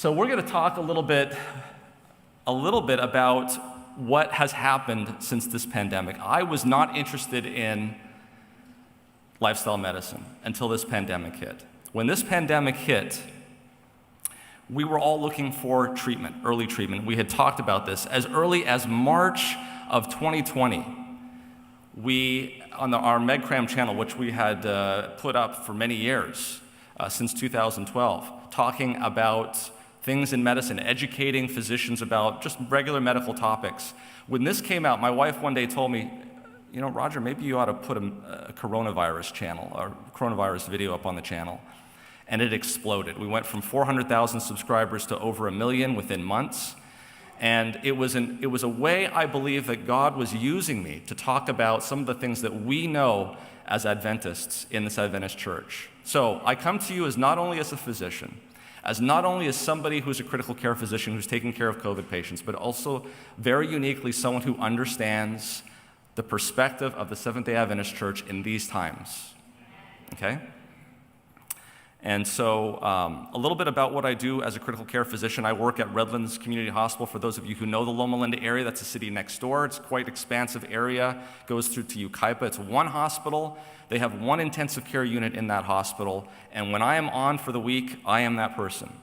So we're going to talk a little bit about what has happened since this pandemic. I was not interested in lifestyle medicine until this pandemic hit. When this pandemic hit, we were all looking for treatment, early treatment. We had talked about this as early as March of 2020. We, on our MedCram channel, which we had put up for many years, since 2012, talking about things in medicine, educating physicians about just regular medical topics. When this came out, my wife one day told me, you know, Roger, maybe you ought to put a coronavirus channel, or coronavirus video up on the channel. And it exploded. We went from 400,000 subscribers to over 1 million within months. And it was a way, I believe, that God was using me to talk about some of the things that we know as Adventists in this Adventist church. So I come to you as not only as a physician, as not only as somebody who's a critical care physician who's taking care of COVID patients, but also very uniquely someone who understands the perspective of the Seventh-day Adventist Church in these times. Okay? And so a little bit about what I do as a critical care physician. I work at Redlands Community Hospital. For those of you who know the Loma Linda area, that's a city next door. It's quite an expansive area, goes through to Yucaipa. It's one hospital. They have one intensive care unit in that hospital. And when I am on for the week, I am that person.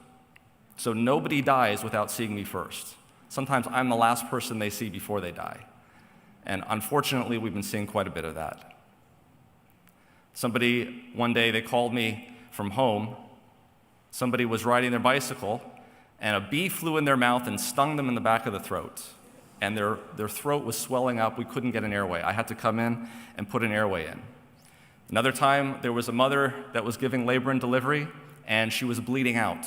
So nobody dies without seeing me first. Sometimes I'm the last person they see before they die. And unfortunately, we've been seeing quite a bit of that. Somebody, one day, they called me from home. Somebody was riding their bicycle, and a bee flew in their mouth and stung them in the back of the throat. And their throat was swelling up. We couldn't get an airway. I had to come in and put an airway in. Another time, there was a mother that was giving labor and delivery, and she was bleeding out.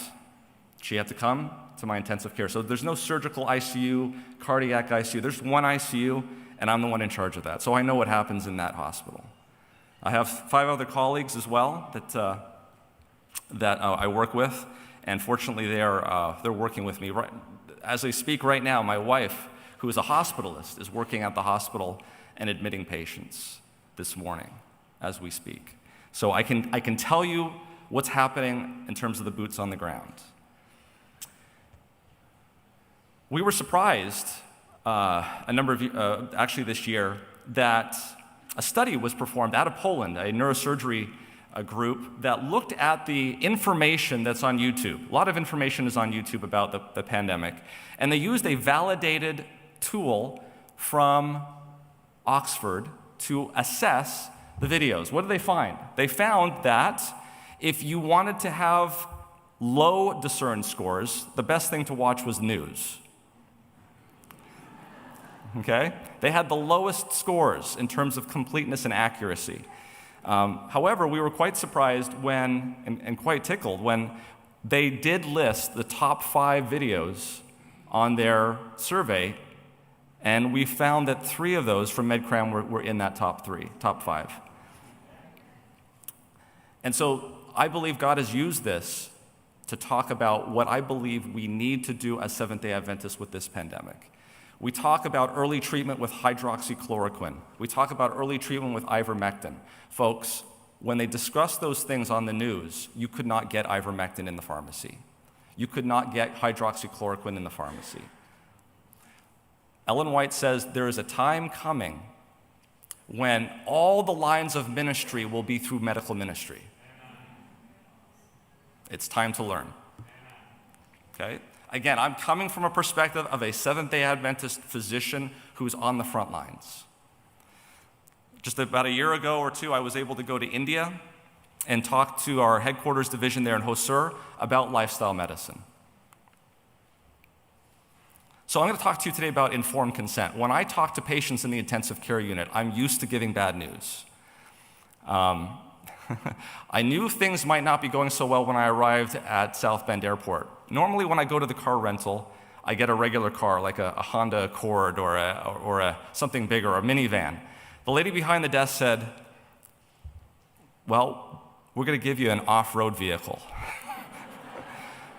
She had to come to my intensive care. So there's no surgical ICU, cardiac ICU. There's one ICU, and I'm the one in charge of that. So I know what happens in that hospital. I have 5 other colleagues as well that I work with, and fortunately they're working with me. Right, as I speak right now, my wife, who is a hospitalist, is working at the hospital and admitting patients this morning as we speak. So I can tell you what's happening in terms of the boots on the ground. We were surprised a number of actually this year that a study was performed out of Poland, a neurosurgery group that looked at the information that's on YouTube. A lot of information is on YouTube about the pandemic. And they used a validated tool from Oxford to assess the videos. What did they find? They found that if you wanted to have low discern scores, the best thing to watch was news. Okay? They had the lowest scores in terms of completeness and accuracy. However, we were quite surprised and quite tickled when they did list the top 5 videos on their survey, and we found that 3 of those from MedCram were in that top 5. And so I believe God has used this to talk about what I believe we need to do as Seventh-day Adventists with this pandemic. We talk about early treatment with hydroxychloroquine. We talk about early treatment with ivermectin. Folks, when they discuss those things on the news, you could not get ivermectin in the pharmacy. You could not get hydroxychloroquine in the pharmacy. Ellen White says there is a time coming when all the lines of ministry will be through medical ministry. It's time to learn. Okay? Again, I'm coming from a perspective of a Seventh-day Adventist physician who's on the front lines. Just about a year ago or 2, I was able to go to India and talk to our headquarters division there in Hosur about lifestyle medicine. So I'm going to talk to you today about informed consent. When I talk to patients in the intensive care unit, I'm used to giving bad news. I knew things might not be going so well when I arrived at South Bend Airport. Normally when I go to the car rental, I get a regular car, like a Honda Accord or a something bigger, a minivan. The lady behind the desk said, well, we're going to give you an off-road vehicle.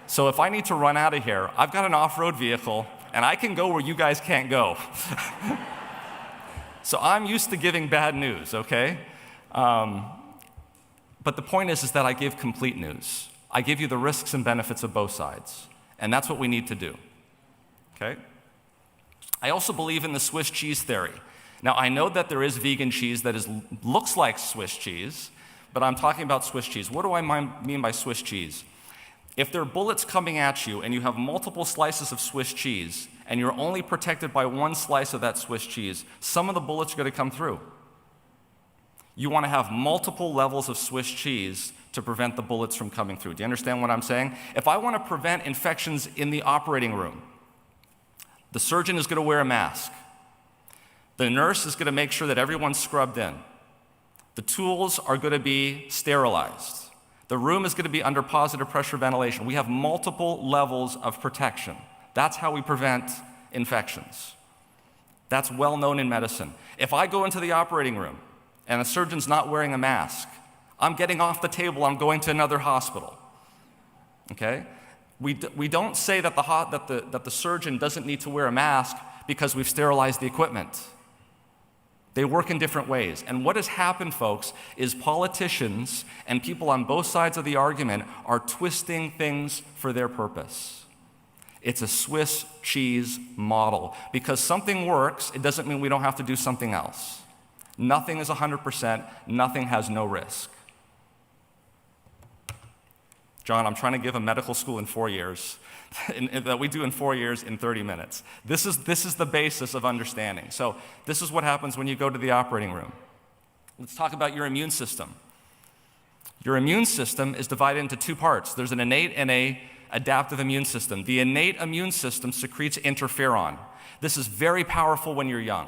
So if I need to run out of here, I've got an off-road vehicle, and I can go where you guys can't go. So I'm used to giving bad news, okay? But the point is that I give complete news. I give you the risks and benefits of both sides. And that's what we need to do, okay? I also believe in the Swiss cheese theory. Now, I know that there is vegan cheese that looks like Swiss cheese, but I'm talking about Swiss cheese. What do I mean by Swiss cheese? If there are bullets coming at you and you have multiple slices of Swiss cheese and you're only protected by one slice of that Swiss cheese, some of the bullets are going to come through. You want to have multiple levels of Swiss cheese to prevent the bullets from coming through. Do you understand what I'm saying? If I want to prevent infections in the operating room, the surgeon is going to wear a mask. The nurse is going to make sure that everyone's scrubbed in. The tools are going to be sterilized. The room is going to be under positive pressure ventilation. We have multiple levels of protection. That's how we prevent infections. That's well known in medicine. If I go into the operating room and a surgeon's not wearing a mask, I'm getting off the table, I'm going to another hospital. Okay? We don't say that the surgeon doesn't need to wear a mask because we've sterilized the equipment. They work in different ways. And what has happened, folks, is politicians and people on both sides of the argument are twisting things for their purpose. It's a Swiss cheese model. Because something works, it doesn't mean we don't have to do something else. Nothing is 100%, nothing has no risk. John, I'm trying to give a medical school in 4 years, that we do in 4 years in 30 minutes. This is the basis of understanding. So this is what happens when you go to the operating room. Let's talk about your immune system. Your immune system is divided into two parts. There's an innate and an adaptive immune system. The innate immune system secretes interferon. This is very powerful when you're young.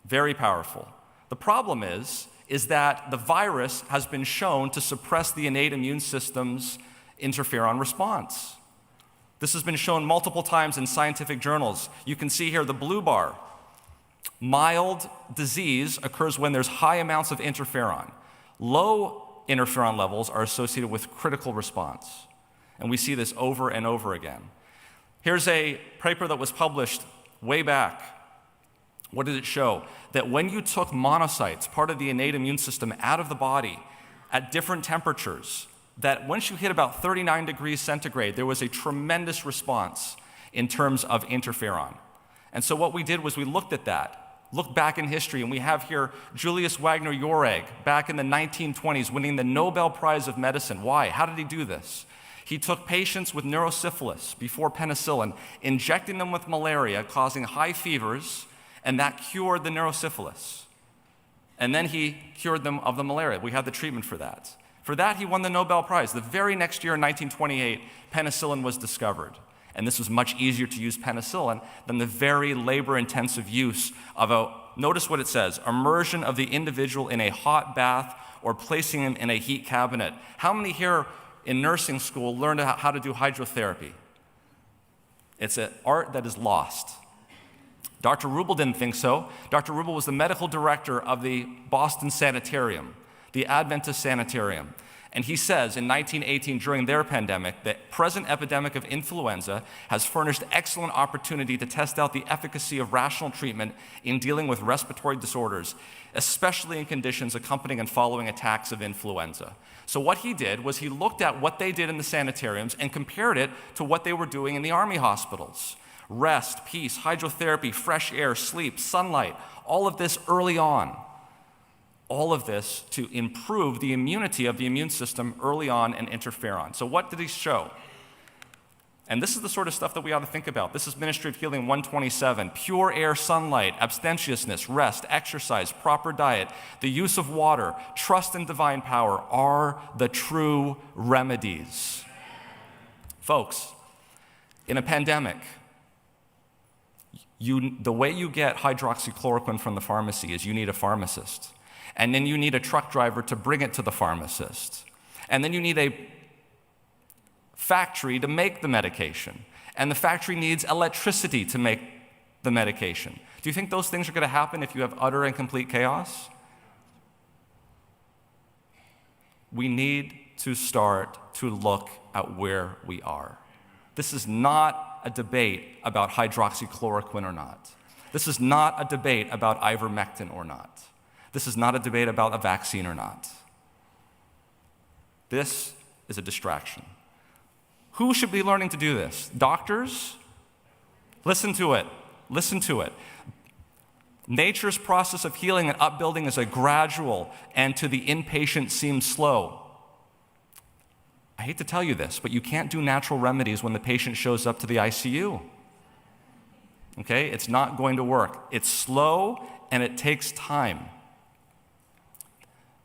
Very powerful. The problem is that the virus has been shown to suppress the innate immune system's interferon response. This has been shown multiple times in scientific journals. You can see here the blue bar. Mild disease occurs when there's high amounts of interferon. Low interferon levels are associated with critical response. And we see this over and over again. Here's a paper that was published way back. What did it show? That when you took monocytes, part of the innate immune system, out of the body at different temperatures, that once you hit about 39 degrees centigrade, there was a tremendous response in terms of interferon. And so what we did was we looked at that, looked back in history, and we have here Julius Wagner Jauregg, back in the 1920s, winning the Nobel Prize of Medicine. Why? How did he do this? He took patients with neurosyphilis before penicillin, injecting them with malaria, causing high fevers, and that cured the neurosyphilis. And then he cured them of the malaria. We had the treatment for that. For that, he won the Nobel Prize. The very next year, in 1928, penicillin was discovered. And this was much easier to use penicillin than the very labor-intensive use of notice what it says, immersion of the individual in a hot bath or placing him in a heat cabinet. How many here in nursing school learned how to do hydrotherapy? It's an art that is lost. Dr. Rubel didn't think so. Dr. Rubel was the medical director of the Boston Sanitarium, the Adventist Sanitarium. And he says in 1918, during their pandemic, the present epidemic of influenza has furnished excellent opportunity to test out the efficacy of rational treatment in dealing with respiratory disorders, especially in conditions accompanying and following attacks of influenza. So what he did was he looked at what they did in the sanitariums and compared it to what they were doing in the army hospitals. Rest, peace, hydrotherapy, fresh air, sleep, sunlight, all of this early on. All of this to improve the immunity of the immune system early on and interferon. So what did he show? And this is the sort of stuff that we ought to think about. This is Ministry of Healing 127. Pure air, sunlight, abstentiousness, rest, exercise, proper diet, the use of water, trust in divine power are the true remedies. Folks, in a pandemic, the way you get hydroxychloroquine from the pharmacy is you need a pharmacist. And then you need a truck driver to bring it to the pharmacist. And then you need a factory to make the medication. And the factory needs electricity to make the medication. Do you think those things are going to happen if you have utter and complete chaos? We need to start to look at where we are. This is not a debate about hydroxychloroquine or not. This is not a debate about ivermectin or not. This is not a debate about a vaccine or not. This is a distraction. Who should be learning to do this? Doctors? Listen to it. Listen to it. Nature's process of healing and upbuilding is a gradual, and to the inpatient seems slow. I hate to tell you this, but you can't do natural remedies when the patient shows up to the ICU. Okay? It's not going to work. It's slow and it takes time.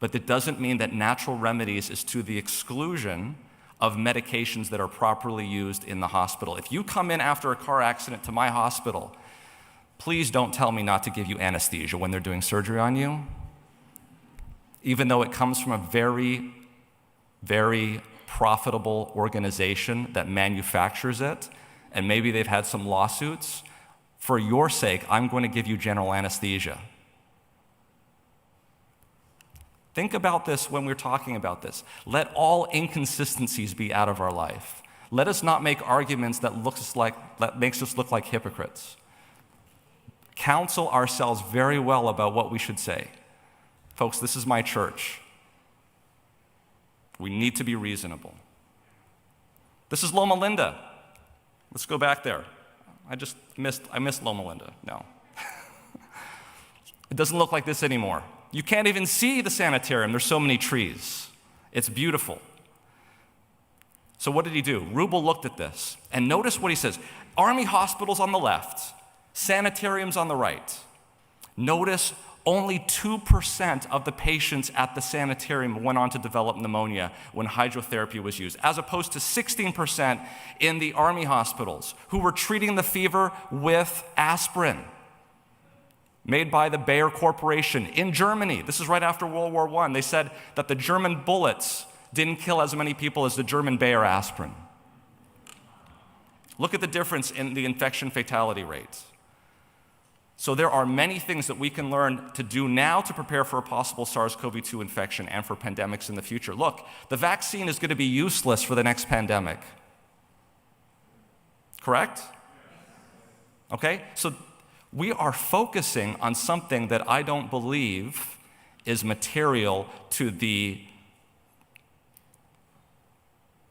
But that doesn't mean that natural remedies is to the exclusion of medications that are properly used in the hospital. If you come in after a car accident to my hospital, please don't tell me not to give you anesthesia when they're doing surgery on you, even though it comes from a very, very profitable organization that manufactures it, and maybe they've had some lawsuits. For your sake, I'm going to give you general anesthesia. Think about this when we're talking about this. Let all inconsistencies be out of our life. Let us not make arguments that makes us look like hypocrites. Counsel ourselves very well about what we should say. Folks, this is my church. We need to be reasonable. This is Loma Linda. Let's go back there. I missed Loma Linda. No. It doesn't look like this anymore. You can't even see the sanitarium. There's so many trees. It's beautiful. So what did he do? Rubel looked at this, and notice what he says. Army hospitals on the left, sanitariums on the right. Notice only 2% of the patients at the sanitarium went on to develop pneumonia when hydrotherapy was used, as opposed to 16% in the Army hospitals, who were treating the fever with aspirin, made by the Bayer Corporation in Germany. This is right after World War I. They said that the German bullets didn't kill as many people as the German Bayer aspirin. Look at the difference in the infection fatality rates. So there are many things that we can learn to do now to prepare for a possible SARS-CoV-2 infection and for pandemics in the future. Look, the vaccine is going to be useless for the next pandemic. Correct? Okay? So we are focusing on something that I don't believe is material to the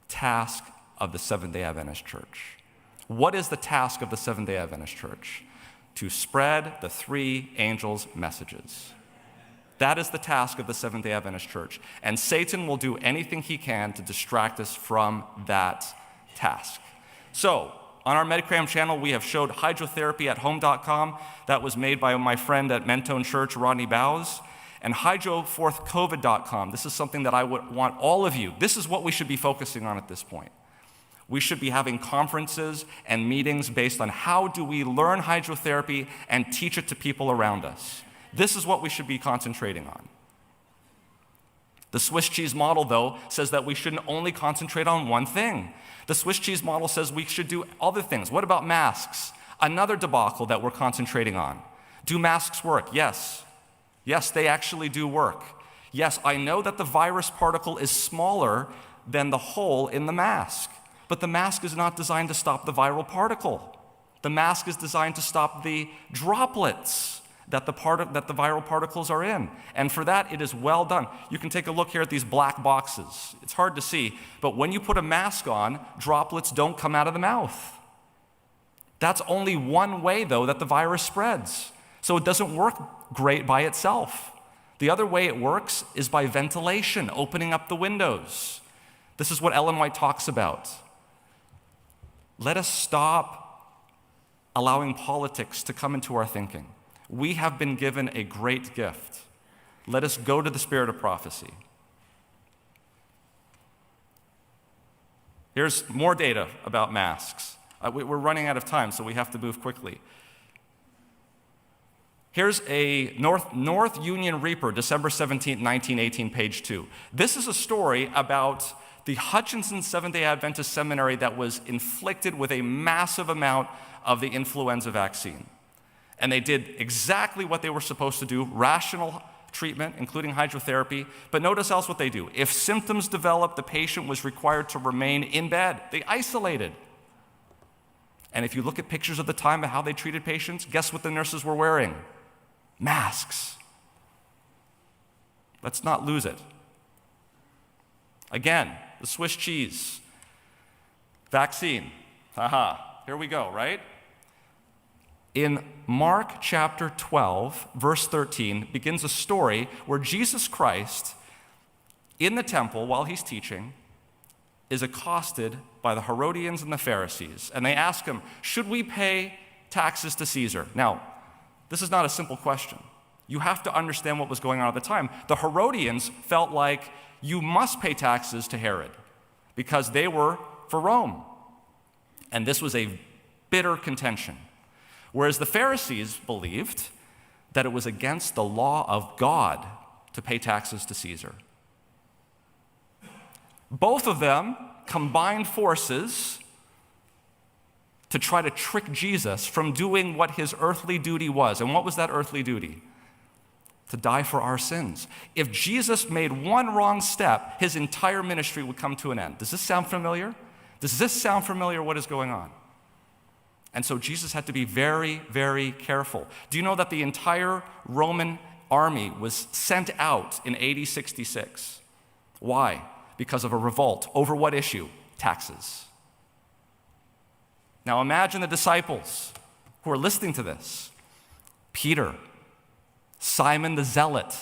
task of the Seventh-day Adventist Church. What is the task of the Seventh-day Adventist Church? To spread the three angels' messages. That is the task of the Seventh-day Adventist Church. And Satan will do anything he can to distract us from that task. So, on our MedCram channel, we have showed hydrotherapyathome.com. That was made by my friend at Mentone Church, Rodney Bowes. And hydroforthcovid.com. This is something that I would want all of you. This is what we should be focusing on at this point. We should be having conferences and meetings based on how do we learn hydrotherapy and teach it to people around us. This is what we should be concentrating on. The Swiss cheese model, though, says that we shouldn't only concentrate on one thing. The Swiss cheese model says we should do other things. What about masks? Another debacle that we're concentrating on. Do masks work? Yes. Yes, they actually do work. Yes, I know that the virus particle is smaller than the hole in the mask. But the mask is not designed to stop the viral particle. The mask is designed to stop the droplets that the viral particles are in. And for that, it is well done. You can take a look here at these black boxes. It's hard to see, but when you put a mask on, droplets don't come out of the mouth. That's only one way, though, that the virus spreads. So it doesn't work great by itself. The other way it works is by ventilation, opening up the windows. This is what Ellen White talks about. Let us stop allowing politics to come into our thinking. We have been given a great gift. Let us go to the spirit of prophecy. Here's more data about masks. We're running out of time, so we have to move quickly. Here's a North Union Reaper, December 17, 1918, page 2. This is a story about the Hutchinson Seventh-day Adventist Seminary that was inflicted with a massive amount of the influenza vaccine. And they did exactly what they were supposed to do, rational treatment, including hydrotherapy. But notice else what they do. If symptoms developed, the patient was required to remain in bed. They isolated. And if you look at pictures of the time of how they treated patients, guess what the nurses were wearing? Masks. Let's not lose it. Again, the Swiss cheese. Vaccine. Here we go, right? In Mark chapter 12, verse 13, begins a story where Jesus Christ, in the temple while he's teaching, is accosted by the Herodians and the Pharisees. And they ask him, should we pay taxes to Caesar? Now, this is not a simple question. You have to understand what was going on at the time. The Herodians felt like you must pay taxes to Herod because they were for Rome. And this was a bitter contention. Whereas the Pharisees believed that it was against the law of God to pay taxes to Caesar. Both of them combined forces to try to trick Jesus from doing what his earthly duty was. And what was that earthly duty? To die for our sins. If Jesus made one wrong step, his entire ministry would come to an end. Does this sound familiar? Does this sound familiar, what is going on? And so Jesus had to be very, very careful. Do you know that the entire Roman army was sent out in AD 66? Why? Because of a revolt. Over what issue? Taxes. Now imagine the disciples who are listening to this. Peter, Simon the Zealot.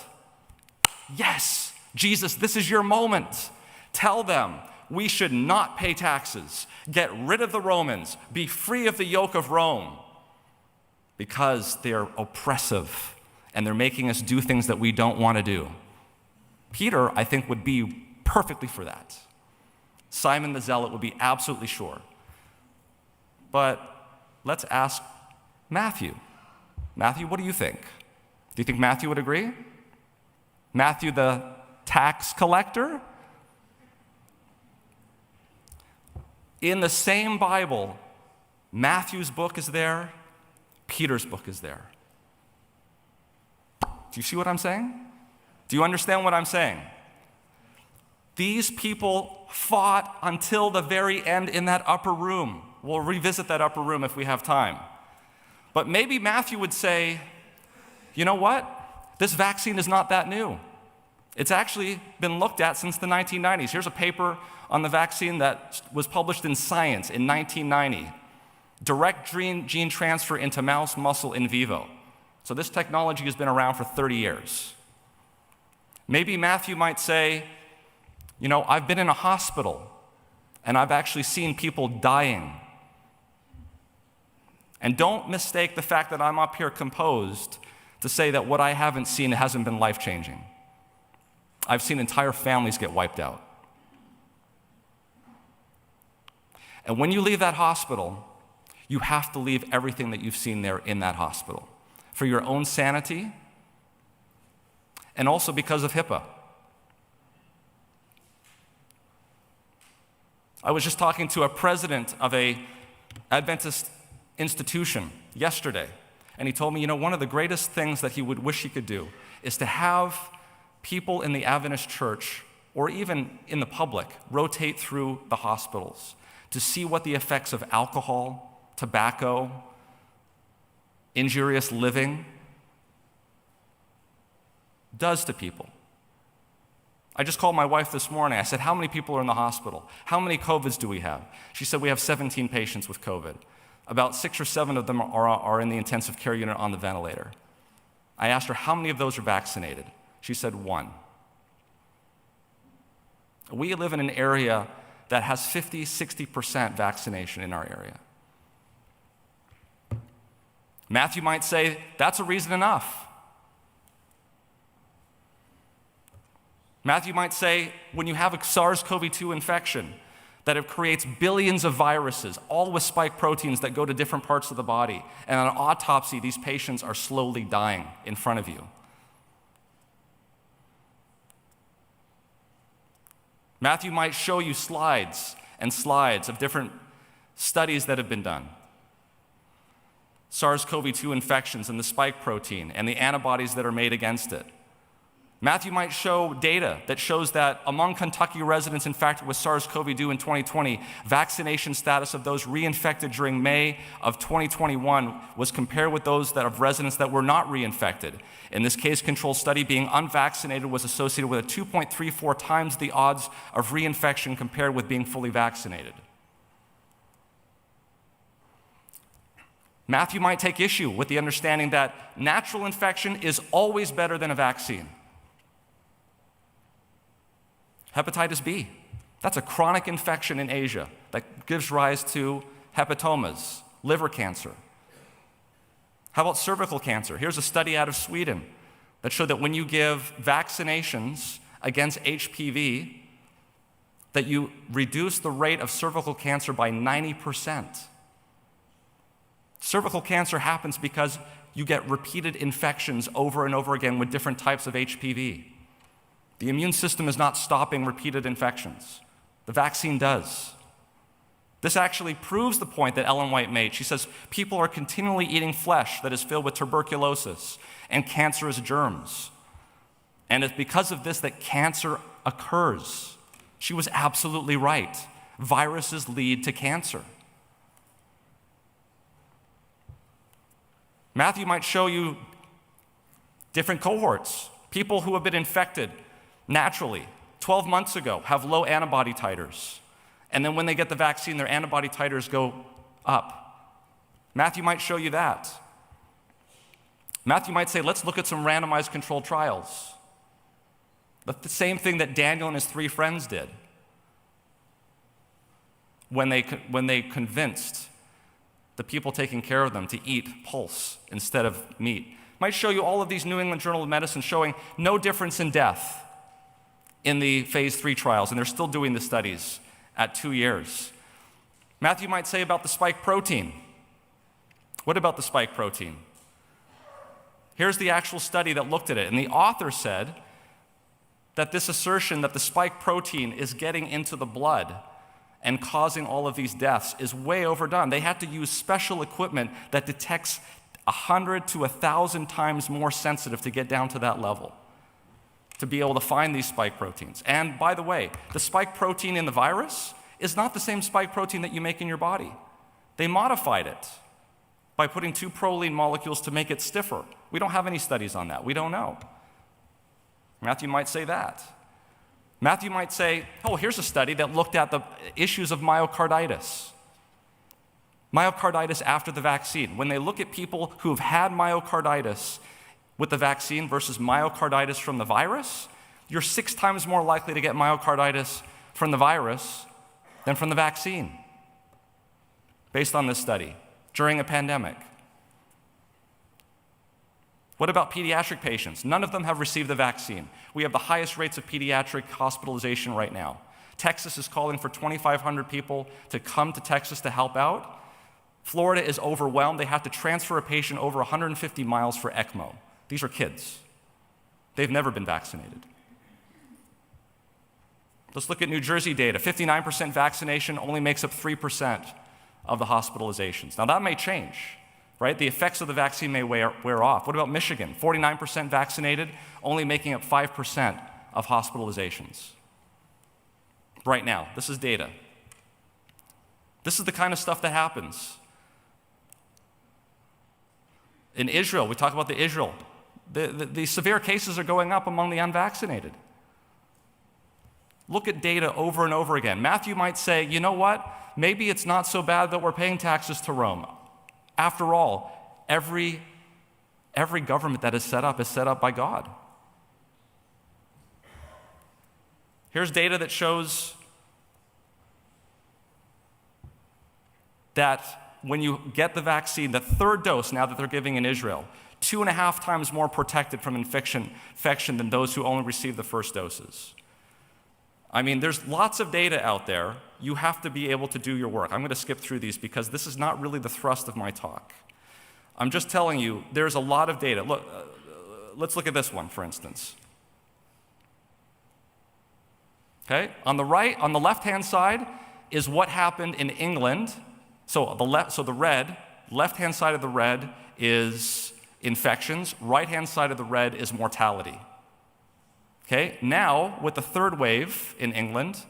Yes, Jesus, this is your moment. Tell them we should not pay taxes. Get rid of the Romans. Be free of the yoke of Rome because they're oppressive and they're making us do things that we don't want to do. Peter, I think, would be perfectly for that. Simon the Zealot would be absolutely sure. But let's ask Matthew. Matthew, what do you think? Do you think Matthew would agree? Matthew the tax collector? In the same Bible, Matthew's book is there, Peter's book is there. Do you see what I'm saying? Do you understand what I'm saying? These people fought until the very end in that upper room. We'll revisit that upper room if we have time. But maybe Matthew would say, you know what? This vaccine is not that new. It's actually been looked at since the 1990s. Here's a paper on the vaccine that was published in Science in 1990. Direct gene transfer into mouse muscle in vivo. So this technology has been around for 30 years. Maybe Matthew might say, you know, I've been in a hospital and I've actually seen people dying. And don't mistake the fact that I'm up here composed to say that what I haven't seen hasn't been life-changing. I've seen entire families get wiped out. And when you leave that hospital, you have to leave everything that you've seen there in that hospital for your own sanity and also because of HIPAA. I was just talking to a president of a Adventist institution yesterday, and he told me, you know, one of the greatest things that he would wish he could do is to have people in the Adventist church, or even in the public, rotate through the hospitals to see what the effects of alcohol, tobacco, injurious living does to people. I just called my wife this morning. I said, how many people are in the hospital? How many COVIDs do we have? She said, we have 17 patients with COVID. About 6 or 7 of them are in the intensive care unit on the ventilator. I asked her, how many of those are vaccinated? She said 1. We live in an area that has 50, 60% vaccination in our area. Matthew might say, that's a reason enough. Matthew might say, when you have a SARS-CoV-2 infection, that it creates billions of viruses, all with spike proteins that go to different parts of the body, and on an autopsy, these patients are slowly dying in front of you. Matthew might show you slides and slides of different studies that have been done. SARS-CoV-2 infections and the spike protein and the antibodies that are made against it. Matthew might show data that shows that among Kentucky residents infected with SARS-CoV-2 in 2020, vaccination status of those reinfected during May of 2021 was compared with those of residents that were not reinfected. In this case control study, being unvaccinated was associated with a 2.34 times the odds of reinfection compared with being fully vaccinated. Matthew might take issue with the understanding that natural infection is always better than a vaccine. Hepatitis B, that's a chronic infection in Asia that gives rise to hepatomas, liver cancer. How about cervical cancer? Here's a study out of Sweden that showed that when you give vaccinations against HPV, that you reduce the rate of cervical cancer by 90%. Cervical cancer happens because you get repeated infections over and over again with different types of HPV. The immune system is not stopping repeated infections. The vaccine does. This actually proves the point that Ellen White made. She says people are continually eating flesh that is filled with tuberculosis and cancerous germs. And it's because of this that cancer occurs. She was absolutely right. Viruses lead to cancer. Matthew might show you different cohorts. People who have been infected naturally 12 months ago have low antibody titers. And then when they get the vaccine, their antibody titers go up. Matthew might show you that. Matthew might say, let's look at some randomized controlled trials. The same thing that Daniel and his 3 friends did when they convinced the people taking care of them to eat pulse instead of meat. Might show you all of these New England Journal of Medicine showing no difference in death in the phase 3 trials, and they're still doing the studies at 2 years. Matthew might say about the spike protein. What about the spike protein? Here's the actual study that looked at it, and the author said that this assertion that the spike protein is getting into the blood and causing all of these deaths is way overdone. They had to use special equipment that detects 100 to 1,000 times more sensitive to get down to that level, to be able to find these spike proteins. And by the way, the spike protein in the virus is not the same spike protein that you make in your body. They modified it by putting 2 proline molecules to make it stiffer. We don't have any studies on that. We don't know. Matthew might say that. Matthew might say, oh, here's a study that looked at the issues of myocarditis. Myocarditis after the vaccine. When they look at people who have had myocarditis with the vaccine versus myocarditis from the virus, you're 6 times more likely to get myocarditis from the virus than from the vaccine, based on this study, during a pandemic. What about pediatric patients? None of them have received the vaccine. We have the highest rates of pediatric hospitalization right now. Texas is calling for 2,500 people to come to Texas to help out. Florida is overwhelmed. They have to transfer a patient over 150 miles for ECMO. These are kids. They've never been vaccinated. Let's look at New Jersey data. 59% vaccination only makes up 3% of the hospitalizations. Now that may change, right? The effects of the vaccine may wear off. What about Michigan? 49% vaccinated, only making up 5% of hospitalizations. Right now, this is data. This is the kind of stuff that happens. In Israel, we talk about the Israel. The severe cases are going up among the unvaccinated. Look at data over and over again. Matthew might say, you know what? Maybe it's not so bad that we're paying taxes to Rome. After all, every government that is set up by God. Here's data that shows that when you get the vaccine, the 3rd dose now that they're giving in Israel, 2.5 times more protected from infection than those who only received the first doses. I mean, there's lots of data out there. You have to be able to do your work. I'm going to skip through these because this is not really the thrust of my talk. I'm just telling you, there's a lot of data. Look, let's look at this one, for instance. Okay, on the left-hand side is what happened in England. So the red, left-hand side of the red is infections, right-hand side of the red is mortality. Okay, now with the 3rd wave in England,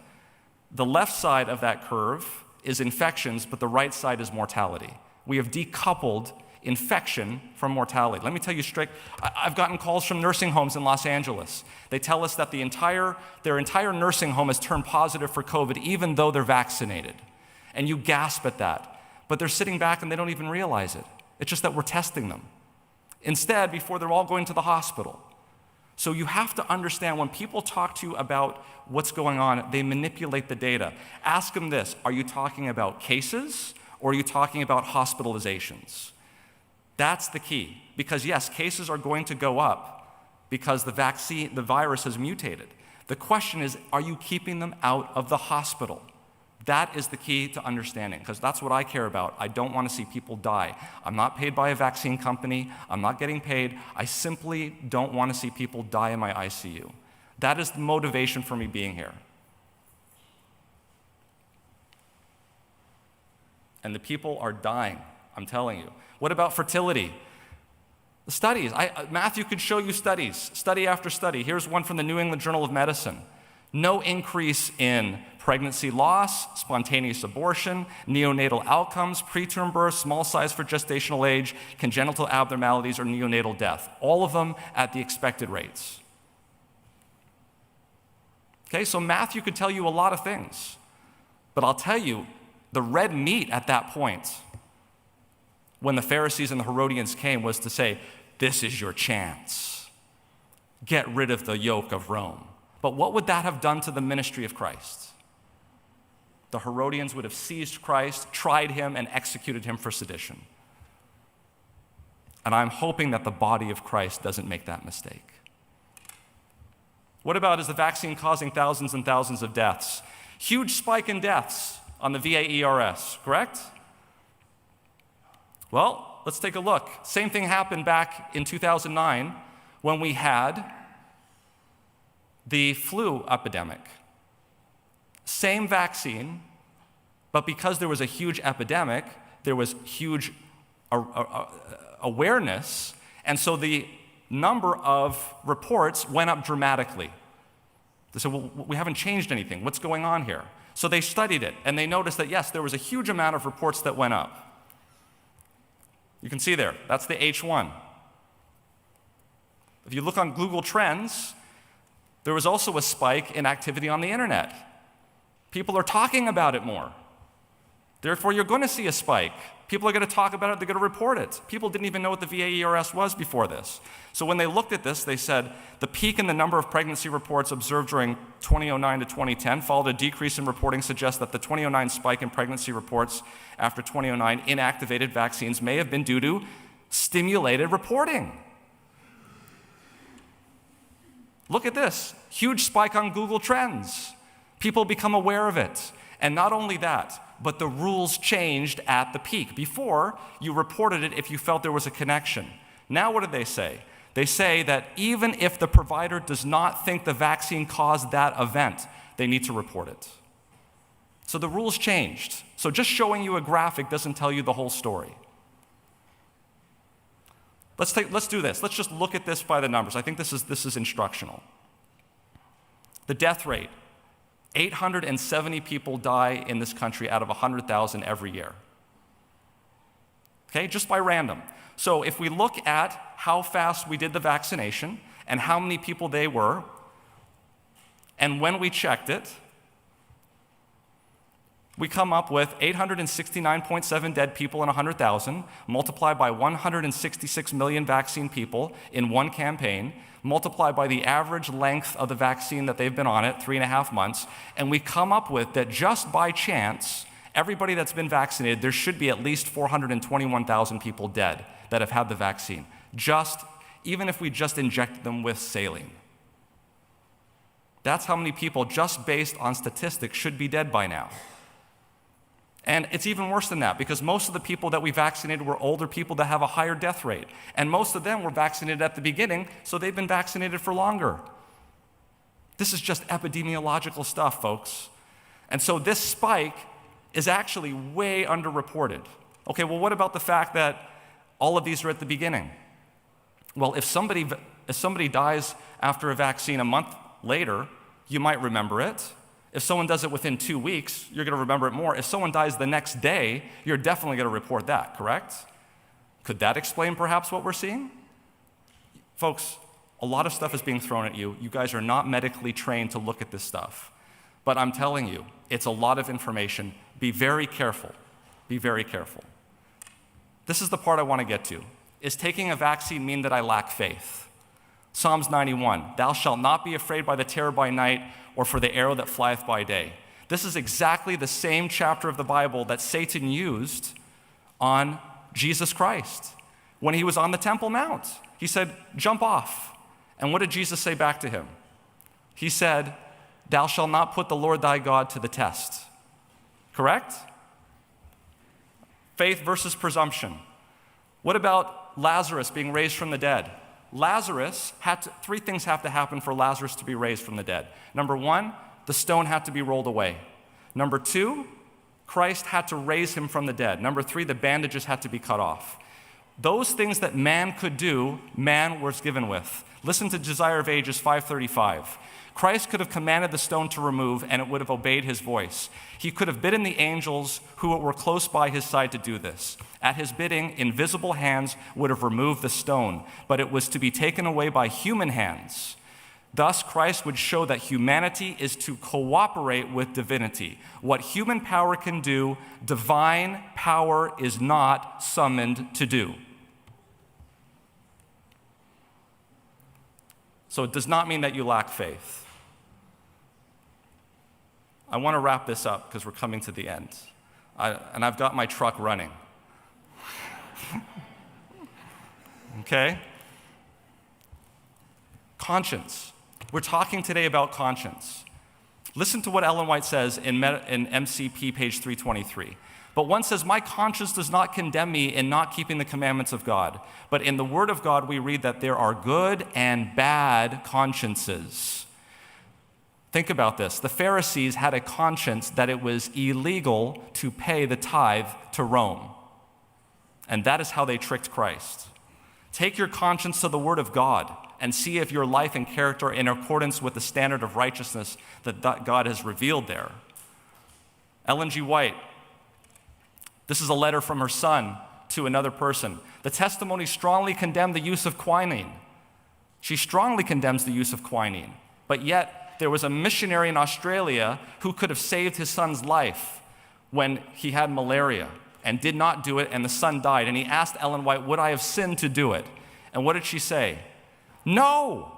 the left side of that curve is infections, but the right side is mortality. We have decoupled infection from mortality. Let me tell you straight, I've gotten calls from nursing homes in Los Angeles. They tell us that their entire nursing home has turned positive for COVID, even though they're vaccinated. And you gasp at that. But they're sitting back and they don't even realize it. It's just that we're testing them. Instead, before they're all going to the hospital. So you have to understand when people talk to you about what's going on, they manipulate the data. Ask them this, are you talking about cases or are you talking about hospitalizations? That's the key. Because yes, cases are going to go up because the virus has mutated. The question is, are you keeping them out of the hospital? That is the key to understanding, because that's what I care about. I don't want to see people die. I'm not paid by a vaccine company. I'm not getting paid. I simply don't want to see people die in my ICU. That is the motivation for me being here. And the people are dying, I'm telling you. What about fertility? The studies. Matthew could show you studies, study after study. Here's one from the New England Journal of Medicine. No increase in pregnancy loss, spontaneous abortion, neonatal outcomes, preterm birth, small size for gestational age, congenital abnormalities, or neonatal death. All of them at the expected rates. Okay, so Matthew could tell you a lot of things. But I'll tell you, the red meat at that point, when the Pharisees and the Herodians came, was to say, this is your chance. Get rid of the yoke of Rome. But what would that have done to the ministry of Christ? The Herodians would have seized Christ, tried him, and executed him for sedition. And I'm hoping that the body of Christ doesn't make that mistake. What about, is the vaccine causing thousands and thousands of deaths? Huge spike in deaths on the VAERS, correct? Well, let's take a look. Same thing happened back in 2009 when we had the flu epidemic. Same vaccine, but because there was a huge epidemic, there was huge awareness, and so the number of reports went up dramatically. They said, well, we haven't changed anything. What's going on here? So they studied it, and they noticed that, yes, there was a huge amount of reports that went up. You can see there, that's the H1. If you look on Google Trends, there was also a spike in activity on the internet. People are talking about it more. Therefore, you're going to see a spike. People are going to talk about it, they're going to report it. People didn't even know what the VAERS was before this. So when they looked at this, they said the peak in the number of pregnancy reports observed during 2009 to 2010 followed a decrease in reporting, suggests that the 2009 spike in pregnancy reports after 2009 inactivated vaccines may have been due to stimulated reporting. Look at this, huge spike on Google Trends. People become aware of it. And not only that, but the rules changed at the peak. Before, you reported it if you felt there was a connection. Now what do they say? They say that even if the provider does not think the vaccine caused that event, they need to report it. So the rules changed. So just showing you a graphic doesn't tell you the whole story. Let's do this. Let's just look at this by the numbers. I think this is instructional. The death rate. 870 people die in this country out of 100,000 every year. Okay, just by random. So if we look at how fast we did the vaccination and how many people they were, and when we checked it, we come up with 869.7 dead people in 100,000, multiplied by 166 million vaccine people in one campaign, multiplied by the average length of the vaccine that they've been on it, 3.5 months, and we come up with that just by chance, everybody that's been vaccinated, there should be at least 421,000 people dead that have had the vaccine, even if we just injected them with saline. That's how many people, just based on statistics, should be dead by now. And it's even worse than that, because most of the people that we vaccinated were older people that have a higher death rate. And most of them were vaccinated at the beginning, so they've been vaccinated for longer. This is just epidemiological stuff, folks. And so this spike is actually way underreported. Okay, well, what about the fact that all of these are at the beginning? Well, if somebody dies after a vaccine a month later, you might remember it. If someone does it within 2 weeks, you're going to remember it more. If someone dies the next day, you're definitely going to report that, correct? Could that explain perhaps what we're seeing? Folks, a lot of stuff is being thrown at you. You guys are not medically trained to look at this stuff. But I'm telling you, it's a lot of information. Be very careful. Be very careful. This is the part I want to get to. Is taking a vaccine mean that I lack faith? Psalms 91, thou shalt not be afraid by the terror by night or for the arrow that flieth by day. This is exactly the same chapter of the Bible that Satan used on Jesus Christ when he was on the Temple Mount. He said, jump off. And what did Jesus say back to him? He said, thou shalt not put the Lord thy God to the test. Correct? Faith versus presumption. What about Lazarus being raised from the dead? Three things have to happen for Lazarus to be raised from the dead. Number one, the stone had to be rolled away. Number two, Christ had to raise him from the dead. Number three, the bandages had to be cut off. Those things that man could do, man was given with. Listen to Desire of Ages 5:35. Christ could have commanded the stone to remove, and it would have obeyed his voice. He could have bidden the angels who were close by his side to do this. At his bidding, invisible hands would have removed the stone, but it was to be taken away by human hands. Thus, Christ would show that humanity is to cooperate with divinity. What human power can do, divine power is not summoned to do. So it does not mean that you lack faith. I want to wrap this up because we're coming to the end. And I've got my truck running. Okay? Conscience. We're talking today about conscience. Listen to what Ellen White says in MCP page 323. But one says, my conscience does not condemn me in not keeping the commandments of God. But in the Word of God, we read that there are good and bad consciences. Think about this. The Pharisees had a conscience that it was illegal to pay the tithe to Rome. And that is how they tricked Christ. Take your conscience to the Word of God and see if your life and character are in accordance with the standard of righteousness that God has revealed there. Ellen G. White, this is a letter from her son to another person. The testimony strongly condemned the use of quinine. She strongly condemns the use of quinine, but yet there was a missionary in Australia who could have saved his son's life when he had malaria and did not do it, and the son died. And he asked Ellen White, would I have sinned to do it? And what did she say? No!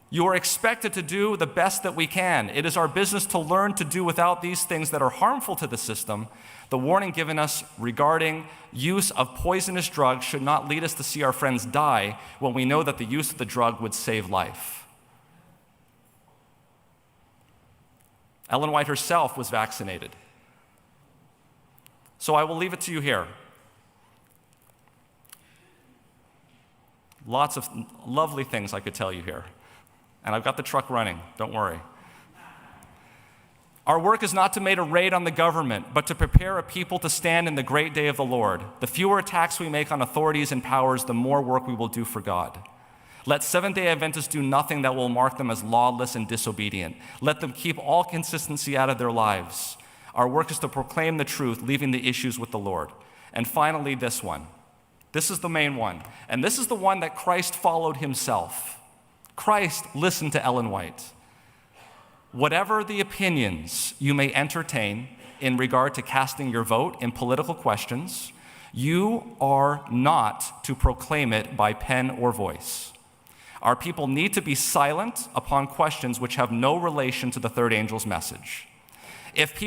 You are expected to do the best that we can. It is our business to learn to do without these things that are harmful to the system. The warning given us regarding use of poisonous drugs should not lead us to see our friends die when we know that the use of the drug would save life. Ellen White herself was vaccinated. So I will leave it to you here. Lots of lovely things I could tell you here. And I've got the truck running, don't worry. Our work is not to make a raid on the government, but to prepare a people to stand in the great day of the Lord. The fewer attacks we make on authorities and powers, the more work we will do for God. Let Seventh-day Adventists do nothing that will mark them as lawless and disobedient. Let them keep all consistency out of their lives. Our work is to proclaim the truth, leaving the issues with the Lord. And finally, this one. This is the main one. And this is the one that Christ followed himself. Christ listened to Ellen White. Whatever the opinions you may entertain in regard to casting your vote in political questions, you are not to proclaim it by pen or voice. Our people need to be silent upon questions which have no relation to the third angel's message. If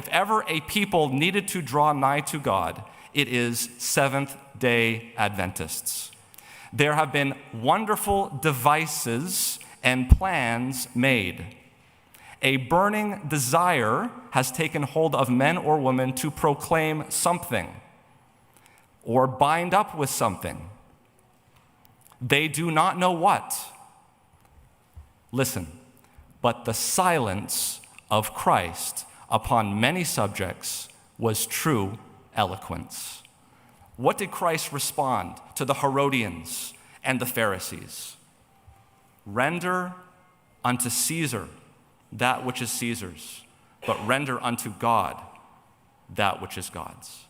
ever a people needed to draw nigh to God, it is Seventh-day Adventists. There have been wonderful devices and plans made. A burning desire has taken hold of men or women to proclaim something or bind up with something. They do not know what. Listen, but the silence of Christ upon many subjects was true eloquence. What did Christ respond to the Herodians and the Pharisees? Render unto Caesar that which is Caesar's, but render unto God that which is God's.